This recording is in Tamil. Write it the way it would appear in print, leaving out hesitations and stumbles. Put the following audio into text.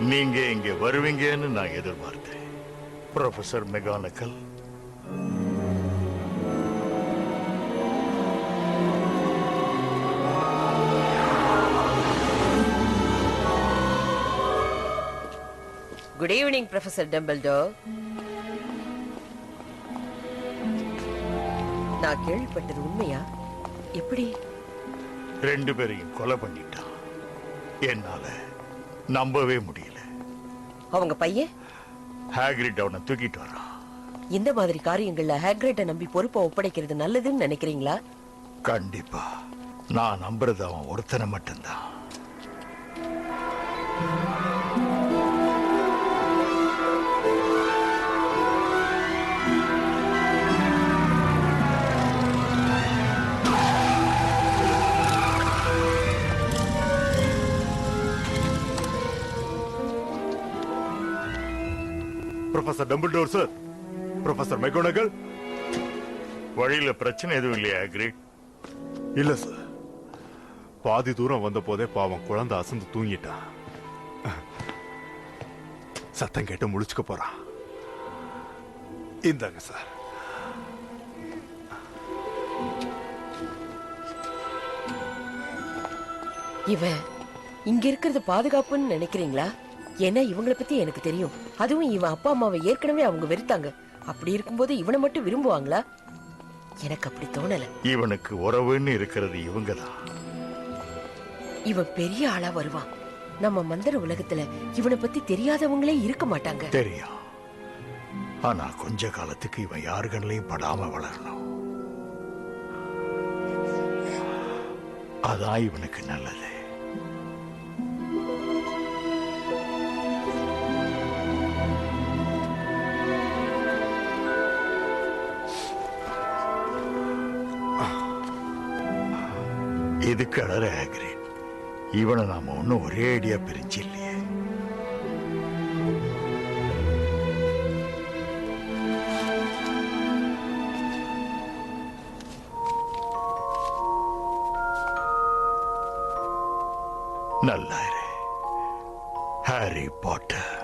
நீங்க இங்க வருவீங்கன்னு நான் எதிர்பார்த்தேன். Professor mechanical, good evening professor Dumbledore. நான் கேள்விப்பட்டது உண்மையா? எப்படி? 2 பேரையும் கொலை பண்ணிட்டான். என்னால நம்பவே முடியல. அவங்க பையன் ஹாக்ரிட் அவனை தூக்கிட்டு வரான். இந்த மாதிரி காரியங்கள்ல ஹாக்ரிட்ட நம்பி பொறுப்பை ஒப்படைக்கிறது நல்லதுன்னு நினைக்கிறீங்களா? கண்டிப்பா. நான் நம்புறது அவன் ஒருத்தனை மட்டும்தான். Professor Dumbledore sir, professor McGonagall. வழியில பிரச்சனை எதுவும் இல்லையா ஹாக்ரிட்? இல்ல சார், பாதி தூரம் வந்த போதே பாவம் குழந்தை அசந்து தூங்கிட்டான். சத்தம் கேட்டு முழிச்சுக்க போறான். இந்தாங்க சார். இவன் இங்க இருக்கிறது பாதுகாப்புன்னு நினைக்கிறீங்களா? ஏன்னா இவங்களை பத்தி எனக்கு தெரியும். அதுவும் இவன் அப்பா அம்மாவை ஏற்கனவே அவங்க வெறுத்தாங்க. அப்படி இருக்கும்போது இவனை மட்டும் விரும்புவாங்களா? எனக்கு அப்படி தோணல. இவனுக்கு உறவுன்னு இருக்கிறது இவங்கதான். இவன் பெரிய ஆளா வருவான். நம்ம மந்திர உலகத்துல இவனை பத்தி தெரியாதவங்களே இருக்க மாட்டாங்க. தெரியும். ஆனா கொஞ்ச காலத்துக்கு இவன் யார் கண்ணிலையும் படாம வளரணும். அதான் இவனுக்கு நல்லது. இதுக்கு அழற ஹாக்ரிட். இவனை நாம ஒன்னும் ஒரே அடியா பிரிஞ்சு இல்லையே. நல்லா இரு ஹாரி பாட்டர்.